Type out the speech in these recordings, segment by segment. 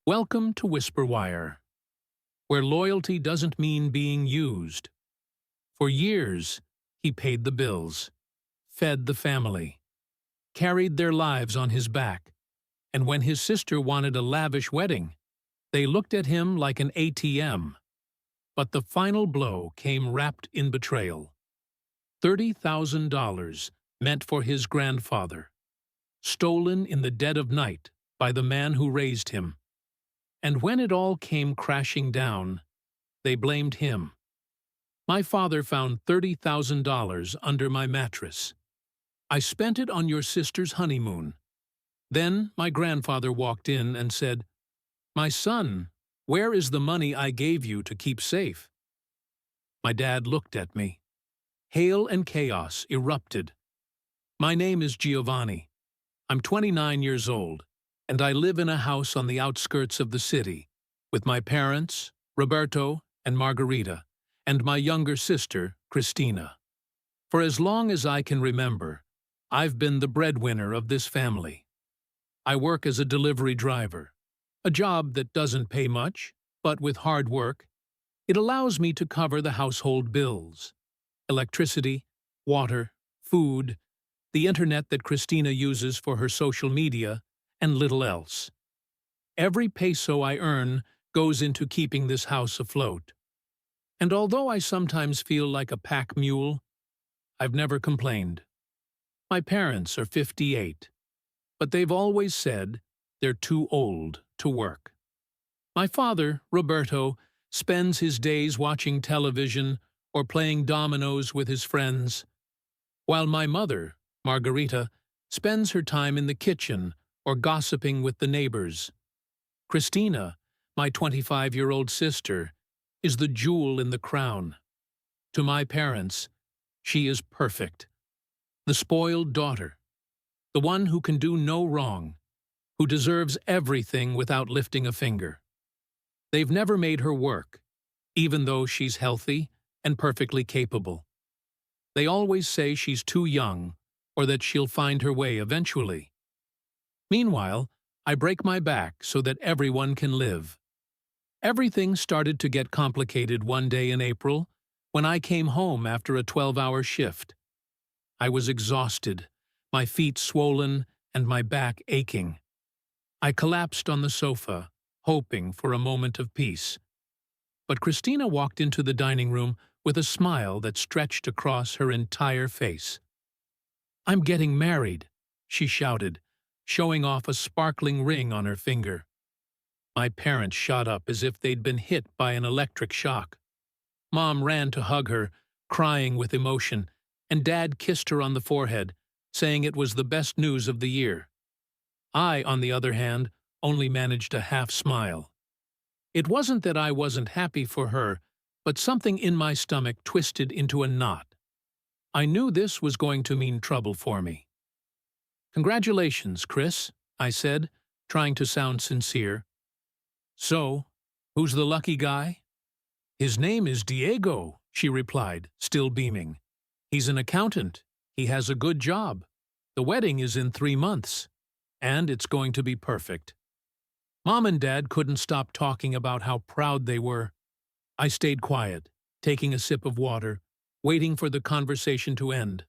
Welcome to Whisperwire, where loyalty doesn't mean being used. For years, he paid the bills, fed the family, carried their lives on his back, and when his sister wanted a lavish wedding, they looked at him like an ATM. But the final blow came wrapped in betrayal. $30,000 meant for his grandfather, stolen in the dead of night by the man who raised him. And when it all came crashing down, they blamed him. My father found $30,000 under my mattress. I spent it on your sister's honeymoon. Then my grandfather walked in and said, "My son, where is the money I gave you to keep safe?" My dad looked at me. Hail and chaos erupted. My name is Giovanni. I'm 29 years old, and I live in a house on the outskirts of the city, with my parents, Roberto and Margarita, and my younger sister, Christina. For as long as I can remember, I've been the breadwinner of this family. I work as a delivery driver, a job that doesn't pay much, but with hard work, it allows me to cover the household bills: electricity, water, food, the internet that Christina uses for her social media, and little else. Every peso I earn goes into keeping this house afloat. And although I sometimes feel like a pack mule, I've never complained. My parents are 58, but they've always said they're too old to work. My father, Roberto, spends his days watching television or playing dominoes with his friends, while my mother, Margarita, spends her time in the kitchen or gossiping with the neighbors. Christina, my 25-year-old sister, is the jewel in the crown. To my parents, she is perfect. The spoiled daughter, the one who can do no wrong, who deserves everything without lifting a finger. They've never made her work, even though she's healthy and perfectly capable. They always say she's too young or that she'll find her way eventually. Meanwhile, I break my back so that everyone can live. Everything started to get complicated one day in April when I came home after a 12-hour shift. I was exhausted, my feet swollen and my back aching. I collapsed on the sofa, hoping for a moment of peace. But Christina walked into the dining room with a smile that stretched across her entire face. "I'm getting married," she shouted, showing off a sparkling ring on her finger. My parents shot up as if they'd been hit by an electric shock. Mom ran to hug her, crying with emotion, and Dad kissed her on the forehead, saying it was the best news of the year. I, on the other hand, only managed a half smile. It wasn't that I wasn't happy for her, but something in my stomach twisted into a knot. I knew this was going to mean trouble for me. "Congratulations, Chris," I said, trying to sound sincere. "So, who's the lucky guy?" "His name is Diego," she replied, still beaming. "He's an accountant. He has a good job. The wedding is in 3 months, and it's going to be perfect." Mom and Dad couldn't stop talking about how proud they were. I stayed quiet, taking a sip of water, waiting for the conversation to end.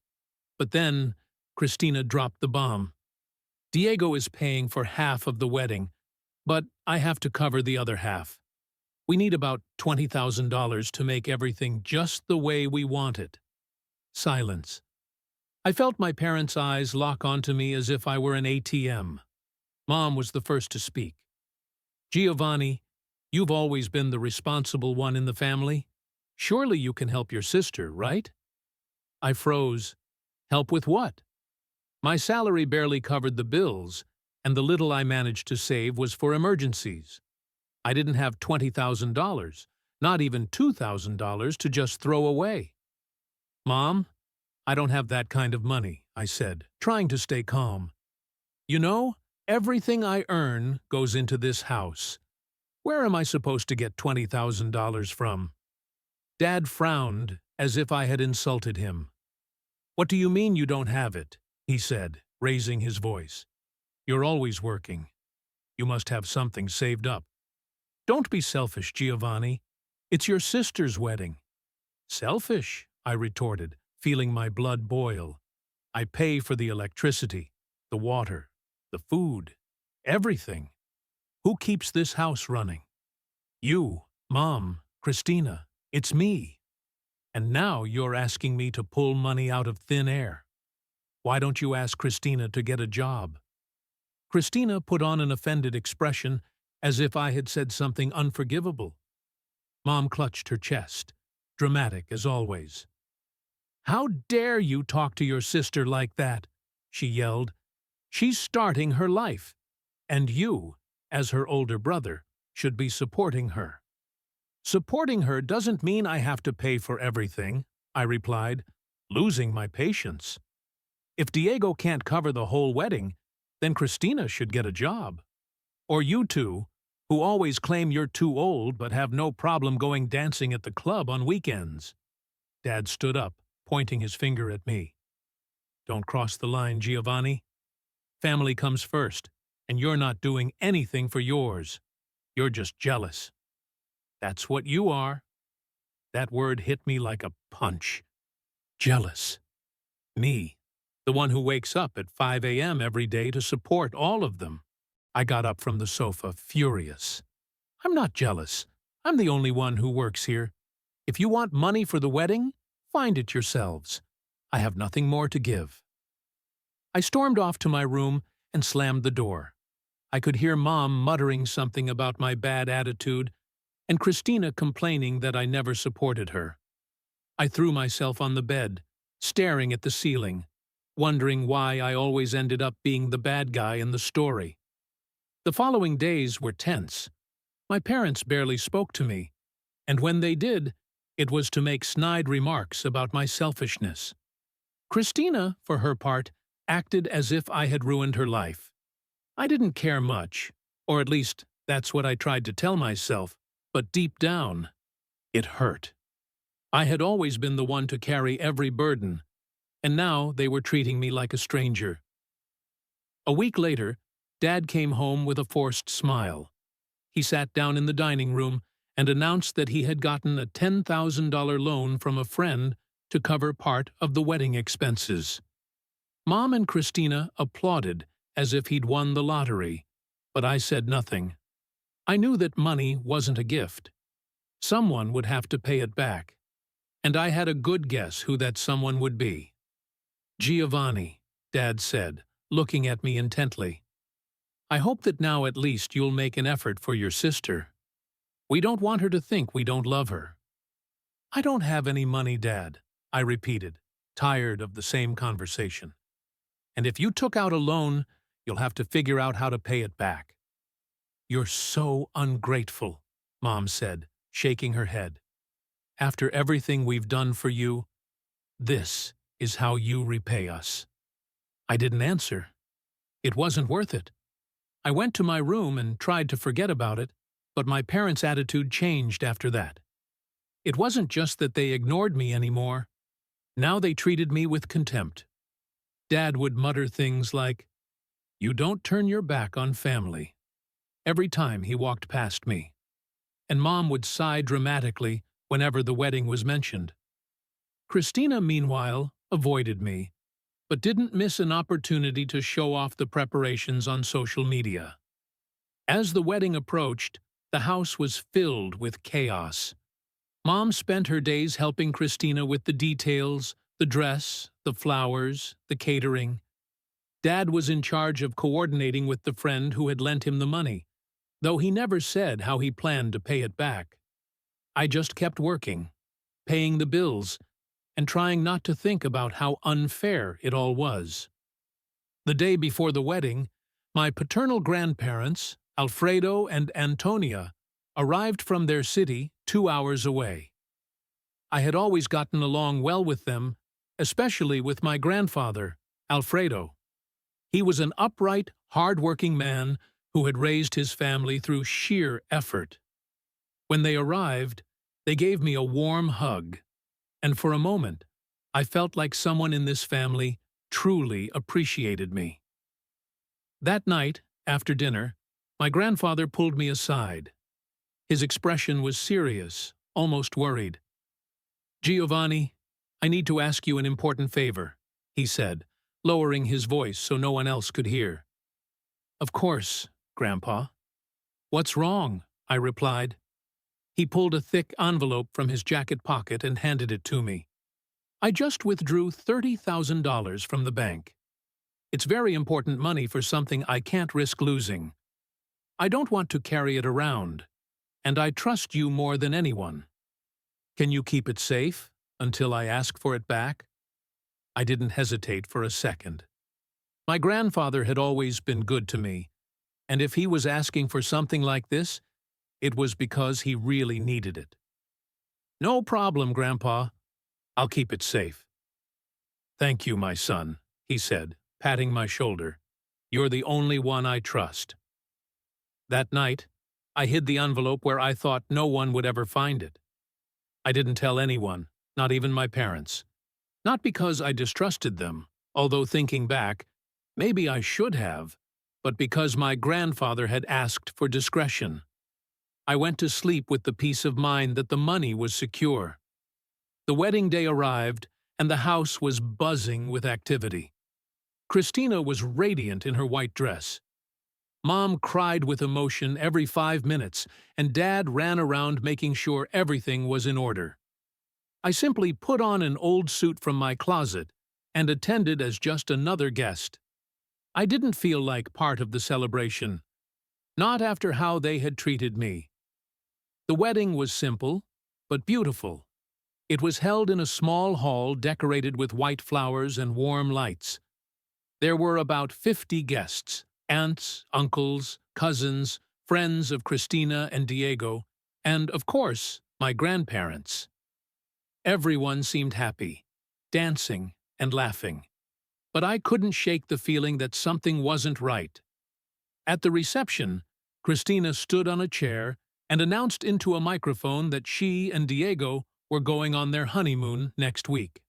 But then, Christina dropped the bomb. "Diego is paying for half of the wedding, but I have to cover the other half. We need about $20,000 to make everything just the way we want it." Silence. I felt my parents' eyes lock onto me as if I were an ATM. Mom was the first to speak. "Giovanni, you've always been the responsible one in the family. Surely you can help your sister, right?" I froze. Help with what? My salary barely covered the bills, and the little I managed to save was for emergencies. I didn't have $20,000, not even $2,000 to just throw away. "Mom, I don't have that kind of money," I said, trying to stay calm. "You know, everything I earn goes into this house. Where am I supposed to get $20,000 from?" Dad frowned as if I had insulted him. "What do you mean you don't have it?" he said, raising his voice. "You're always working." You must have something saved up. Don't be selfish, Giovanni. It's your sister's wedding. Selfish, I retorted, feeling my blood boil. I pay for the electricity, the water, the food, everything. Who keeps this house running? You, Mom, Christina, it's me. And now you're asking me to pull money out of thin air. Why don't you ask Christina to get a job? Christina put on an offended expression, as if I had said something unforgivable. Mom clutched her chest, dramatic as always. How dare you talk to your sister like that? She yelled. She's starting her life, and you, as her older brother, should be supporting her. Supporting her doesn't mean I have to pay for everything, I replied, losing my patience. If Diego can't cover the whole wedding, then Christina should get a job. Or you two, who always claim you're too old but have no problem going dancing at the club on weekends. Dad stood up, pointing his finger at me. Don't cross the line, Giovanni. Family comes first, and you're not doing anything for yours. You're just jealous. That's what you are. That word hit me like a punch. Jealous. Me, the one who wakes up at 5 a.m. every day to support all of them. I got up from the sofa, furious. I'm not jealous. I'm the only one who works here. If you want money for the wedding, find it yourselves. I have nothing more to give. I stormed off to my room and slammed the door. I could hear Mom muttering something about my bad attitude and Christina complaining that I never supported her. I threw myself on the bed, staring at the ceiling, wondering why I always ended up being the bad guy in the story. The following days were tense. My parents barely spoke to me, and when they did, it was to make snide remarks about my selfishness. Christina, for her part, acted as if I had ruined her life. I didn't care much, or at least that's what I tried to tell myself, but deep down, it hurt. I had always been the one to carry every burden, and now they were treating me like a stranger. A week later, Dad came home with a forced smile. He sat down in the dining room and announced that he had gotten a $10,000 loan from a friend to cover part of the wedding expenses. Mom and Christina applauded as if he'd won the lottery, but I said nothing. I knew that money wasn't a gift. Someone would have to pay it back, and I had a good guess who that someone would be. Giovanni, Dad said, looking at me intently. I hope that now at least you'll make an effort for your sister. We don't want her to think we don't love her. I don't have any money, Dad, I repeated, tired of the same conversation. And if you took out a loan, you'll have to figure out how to pay it back. You're so ungrateful, Mom said, shaking her head. After everything we've done for you, this is how you repay us. I didn't answer. It wasn't worth it. I went to my room and tried to forget about it, but my parents' attitude changed after that. It wasn't just that they ignored me anymore. Now they treated me with contempt. Dad would mutter things like, "You don't turn your back on family," every time he walked past me. And Mom would sigh dramatically whenever the wedding was mentioned. Christina, meanwhile, avoided me, but didn't miss an opportunity to show off the preparations on social media. As the wedding approached, the house was filled with chaos. Mom spent her days helping Christina with the details, the dress, the flowers, the catering. Dad was in charge of coordinating with the friend who had lent him the money, though he never said how he planned to pay it back. I just kept working, paying the bills, and trying not to think about how unfair it all was. The day before the wedding, my paternal grandparents, Alfredo and Antonia, arrived from their city 2 hours away. I had always gotten along well with them, especially with my grandfather, Alfredo. He was an upright, hard-working man who had raised his family through sheer effort. When they arrived, they gave me a warm hug, and for a moment, I felt like someone in this family truly appreciated me. That night, after dinner, My grandfather pulled me aside. His expression was serious, almost worried. "Giovanni, I need to ask you an important favor," he said, lowering his voice so no one else could hear. "Of course, Grandpa." "What's wrong?" I replied. He pulled a thick envelope from his jacket pocket and handed it to me. "I just withdrew $30,000 from the bank. It's very important money for something I can't risk losing. I don't want to carry it around, and I trust you more than anyone. Can you keep it safe until I ask for it back?" I didn't hesitate for a second. My grandfather had always been good to me, and if he was asking for something like this, it was because he really needed it. "No problem, Grandpa. I'll keep it safe." "Thank you, my son," he said, patting my shoulder. "You're the only one I trust." That night, I hid the envelope where I thought no one would ever find it. I didn't tell anyone, not even my parents. Not because I distrusted them, although thinking back, maybe I should have, but because my grandfather had asked for discretion. I went to sleep with the peace of mind that the money was secure. The wedding day arrived, and the house was buzzing with activity. Christina was radiant in her white dress. Mom cried with emotion every 5 minutes, and Dad ran around making sure everything was in order. I simply put on an old suit from my closet and attended as just another guest. I didn't feel like part of the celebration, not after how they had treated me. The wedding was simple, but beautiful. It was held in a small hall decorated with white flowers and warm lights. There were about 50 guests, aunts, uncles, cousins, friends of Christina and Diego, and, of course, my grandparents. Everyone seemed happy, dancing and laughing. But I couldn't shake the feeling that something wasn't right. At the reception, Christina stood on a chair and announced into a microphone that she and Diego were going on their honeymoon next week.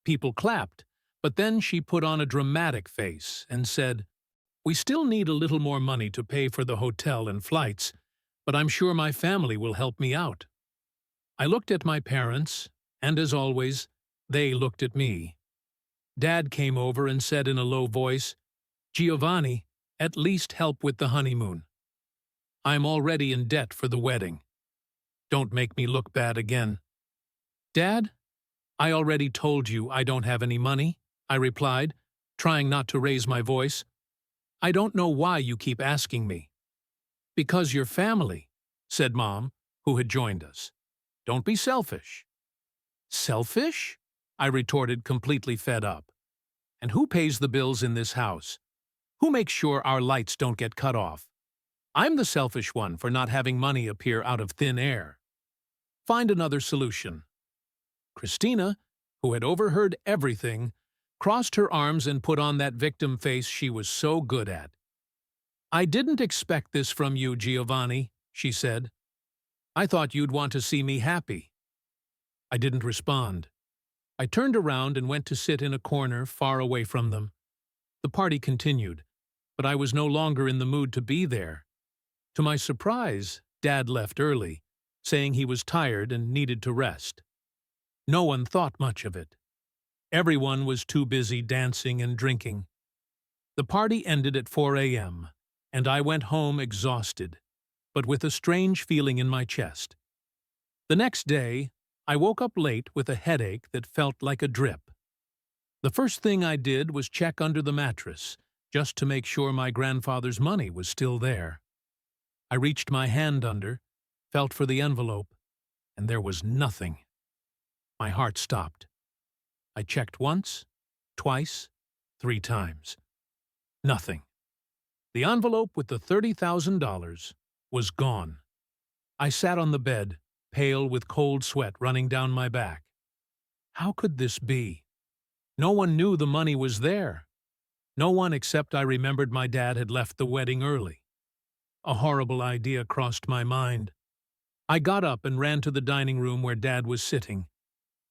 People clapped, but then she put on a dramatic face and said, "We still need a little more money to pay for the hotel and flights, but I'm sure my family will help me out." I looked at my parents, and as always, they looked at me. Dad came over and said in a low voice, "Giovanni, at least help with the honeymoon. I'm already in debt for the wedding. Don't make me look bad again." "Dad, I already told you I don't have any money," I replied, trying not to raise my voice. "I don't know why you keep asking me." "Because you're family," said Mom, who had joined us. "Don't be selfish." "Selfish?" I retorted, completely fed up. "And who pays the bills in this house? Who makes sure our lights don't get cut off? I'm the selfish one for not having money appear out of thin air. Find another solution." Christina, who had overheard everything, crossed her arms and put on that victim face she was so good at. "I didn't expect this from you, Giovanni," she said. "I thought you'd want to see me happy." I didn't respond. I turned around and went to sit in a corner far away from them. The party continued, but I was no longer in the mood to be there. To my surprise, Dad left early, saying he was tired and needed to rest. No one thought much of it. Everyone was too busy dancing and drinking. The party ended at 4 a.m., and I went home exhausted, but with a strange feeling in my chest. The next day, I woke up late with a headache that felt like a drip. The first thing I did was check under the mattress, just to make sure my grandfather's money was still there. I reached my hand under, felt for the envelope, and there was nothing. My heart stopped. I checked once, twice, 3 times. Nothing. The envelope with the $30,000 was gone. I sat on the bed, pale with cold sweat running down my back. How could this be? No one knew the money was there. No one except I remembered my dad had left the wedding early. A horrible idea crossed my mind. I got up and ran to the dining room where Dad was sitting,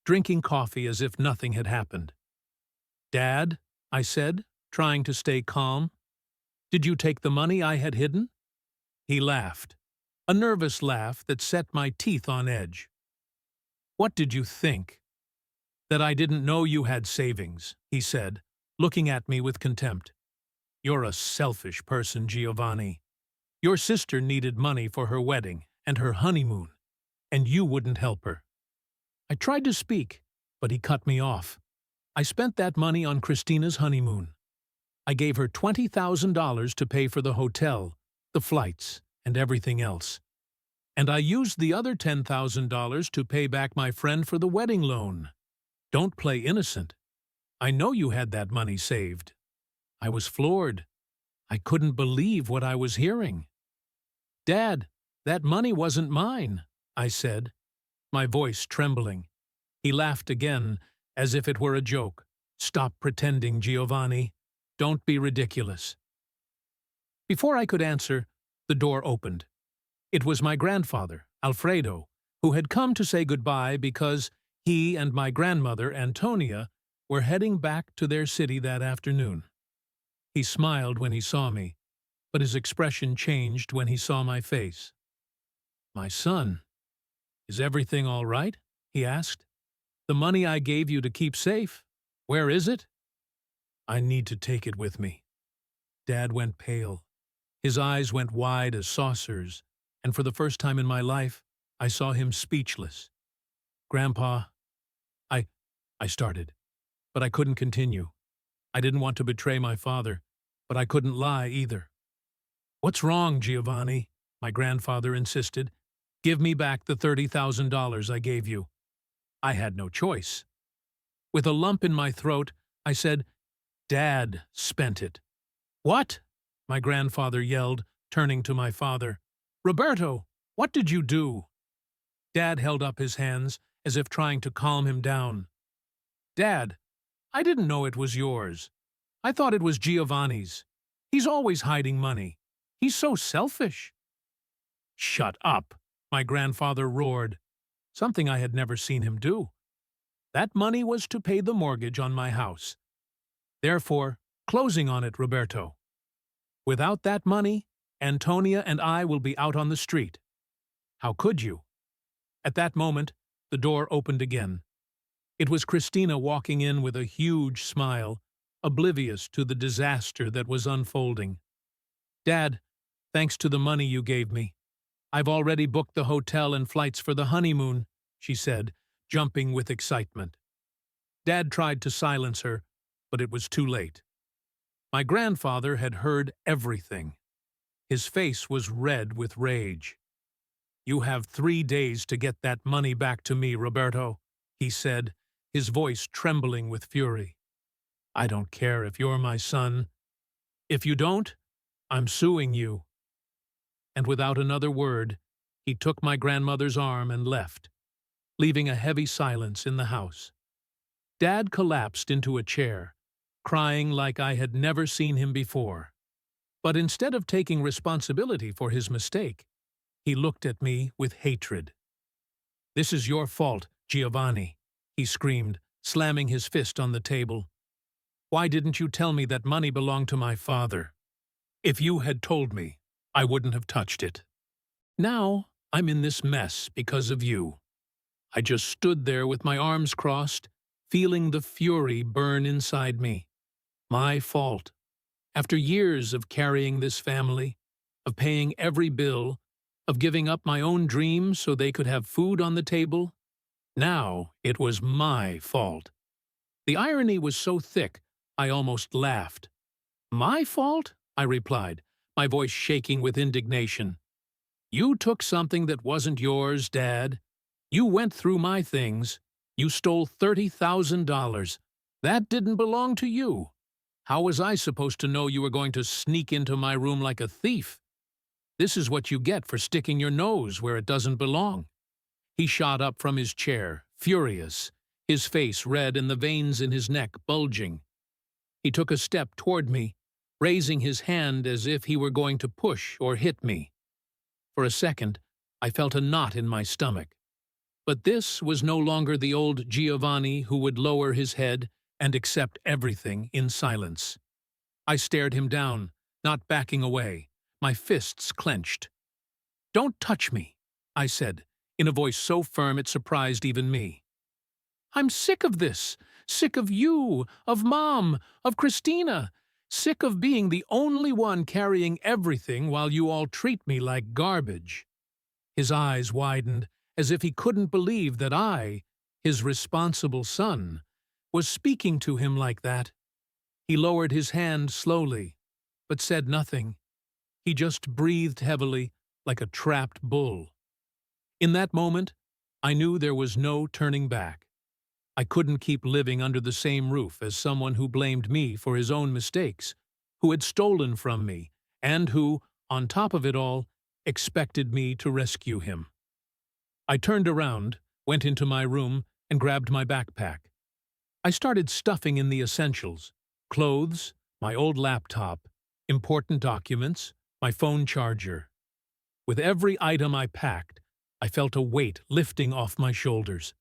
drinking coffee as if nothing had happened. "Dad," I said, trying to stay calm, "did you take the money I had hidden?" He laughed, a nervous laugh that set my teeth on edge. "What did you think? That I didn't know you had savings," he said, looking at me with contempt. "You're a selfish person, Giovanni. Your sister needed money for her wedding and her honeymoon, and you wouldn't help her." I tried to speak, but he cut me off. "I spent that money on Christina's honeymoon. I gave her $20,000 to pay for the hotel, the flights, and everything else. And I used the other $10,000 to pay back my friend for the wedding loan. Don't play innocent. I know you had that money saved." I was floored. I couldn't believe what I was hearing. "Dad, that money wasn't mine," I said, my voice trembling. He laughed again, as if it were a joke. "Stop pretending, Giovanni. Don't be ridiculous." Before I could answer, the door opened. It was my grandfather, Alfredo, who had come to say goodbye because he and my grandmother, Antonia, were heading back to their city that afternoon. He smiled when he saw me, but his expression changed when he saw my face. "My son, is everything all right?" he asked. "The money I gave you to keep safe, where is it?" "I need to take it with me." Dad went pale. His eyes went wide as saucers, and for the first time in my life, I saw him speechless. "Grandpa, I started, but I couldn't continue. I didn't want to betray my father, but I couldn't lie either." "What's wrong, Giovanni?" my grandfather insisted. "Give me back the $30,000 I gave you." I had no choice. With a lump in my throat, I said, "Dad spent it." "What?" my grandfather yelled, turning to my father. "Roberto, what did you do?" Dad held up his hands as if trying to calm him down. "Dad, I didn't know it was yours. I thought it was Giovanni's. He's always hiding money. He's so selfish." "Shut up," my grandfather roared, something I had never seen him do. "That money was to pay the mortgage on my house. Therefore, closing on it, Roberto. Without that money, Antonia and I will be out on the street. How could you?" At that moment, the door opened again. It was Christina walking in with a huge smile, oblivious to the disaster that was unfolding. "Dad, thanks to the money you gave me, I've already booked the hotel and flights for the honeymoon," she said, jumping with excitement. Dad tried to silence her, but it was too late. My grandfather had heard everything. His face was red with rage. "You have 3 days to get that money back to me, Roberto," he said, his voice trembling with fury. "I don't care if you're my son. If you don't, I'm suing you." And without another word, he took my grandmother's arm and left, leaving a heavy silence in the house. Dad collapsed into a chair, crying like I had never seen him before. But instead of taking responsibility for his mistake, he looked at me with hatred. "This is your fault, Giovanni," he screamed, slamming his fist on the table. "Why didn't you tell me that money belonged to my father? If you had told me, I wouldn't have touched it. Now I'm in this mess because of you." I just stood there with my arms crossed, feeling the fury burn inside me. My fault. After years of carrying this family, of paying every bill, of giving up my own dreams so they could have food on the table, now it was my fault. The irony was so thick, I almost laughed. "My fault?" I replied, my voice shaking with indignation. "You took something that wasn't yours, Dad. You went through my things. You stole $30,000. That didn't belong to you. How was I supposed to know you were going to sneak into my room like a thief? This is what you get for sticking your nose where it doesn't belong." He shot up from his chair, furious, his face red and the veins in his neck bulging. He took a step toward me, raising his hand as if he were going to push or hit me. For a second, I felt a knot in my stomach. But this was no longer the old Giovanni who would lower his head and accept everything in silence. I stared him down, not backing away, my fists clenched. "Don't touch me," I said, in a voice so firm it surprised even me. "I'm sick of this. Sick of you, of Mom, of Christina. Sick of being the only one carrying everything while you all treat me like garbage." His eyes widened, as if he couldn't believe that I, his responsible son, was speaking to him like that. He lowered his hand slowly, but said nothing. He just breathed heavily, like a trapped bull. In that moment, I knew there was no turning back. I couldn't keep living under the same roof as someone who blamed me for his own mistakes, who had stolen from me, and who, on top of it all, expected me to rescue him. I turned around, went into my room, and grabbed my backpack. I started stuffing in the essentials: clothes, my old laptop, important documents, my phone charger. With every item I packed, I felt a weight lifting off my shoulders.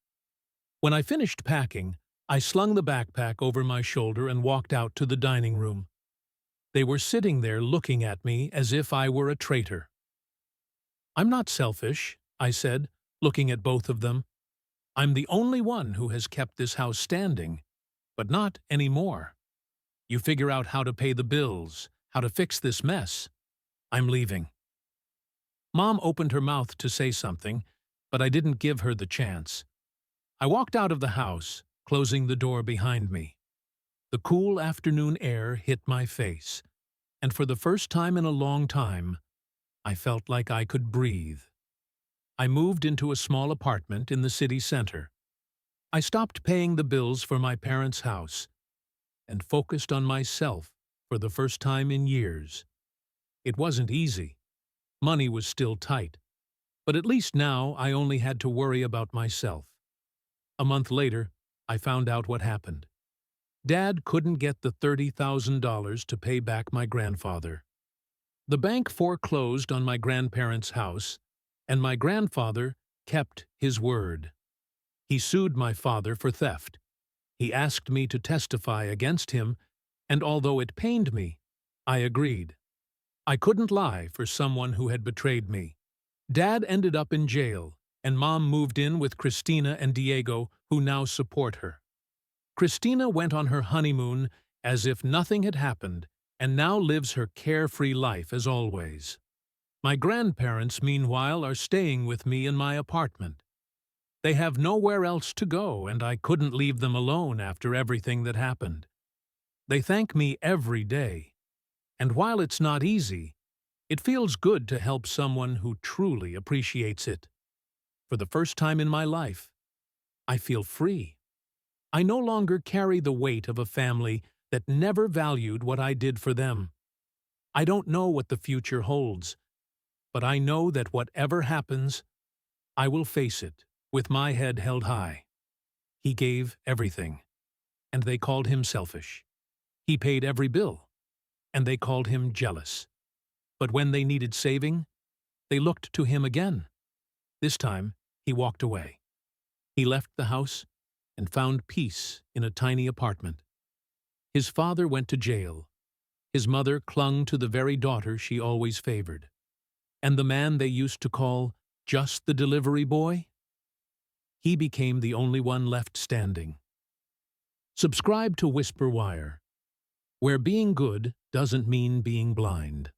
When I finished packing, I slung the backpack over my shoulder and walked out to the dining room. They were sitting there looking at me as if I were a traitor. "I'm not selfish," I said, looking at both of them. "I'm the only one who has kept this house standing, but not anymore. You figure out how to pay the bills, how to fix this mess. I'm leaving." Mom opened her mouth to say something, but I didn't give her the chance. I walked out of the house, closing the door behind me. The cool afternoon air hit my face, and for the first time in a long time, I felt like I could breathe. I moved into a small apartment in the city center. I stopped paying the bills for my parents' house and focused on myself for the first time in years. It wasn't easy. Money was still tight, but at least now I only had to worry about myself. A month later, I found out what happened. Dad couldn't get the $30,000 to pay back my grandfather. The bank foreclosed on my grandparents' house, and my grandfather kept his word. He sued my father for theft. He asked me to testify against him, and although it pained me, I agreed. I couldn't lie for someone who had betrayed me. Dad ended up in jail, and Mom moved in with Christina and Diego, who now support her. Christina went on her honeymoon as if nothing had happened, and now lives her carefree life as always. My grandparents, meanwhile, are staying with me in my apartment. They have nowhere else to go, and I couldn't leave them alone after everything that happened. They thank me every day, and while it's not easy, it feels good to help someone who truly appreciates it. For the first time in my life, I feel free. I no longer carry the weight of a family that never valued what I did for them. I don't know what the future holds, but I know that whatever happens, I will face it with my head held high. He gave everything, and they called him selfish. He paid every bill, and they called him jealous. But when they needed saving, they looked to him again. This time, he walked away. He left the house and found peace in a tiny apartment. His father went to jail. His mother clung to the very daughter she always favored. And the man they used to call just the delivery boy? He became the only one left standing. Subscribe to Whisper Wire, where being good doesn't mean being blind.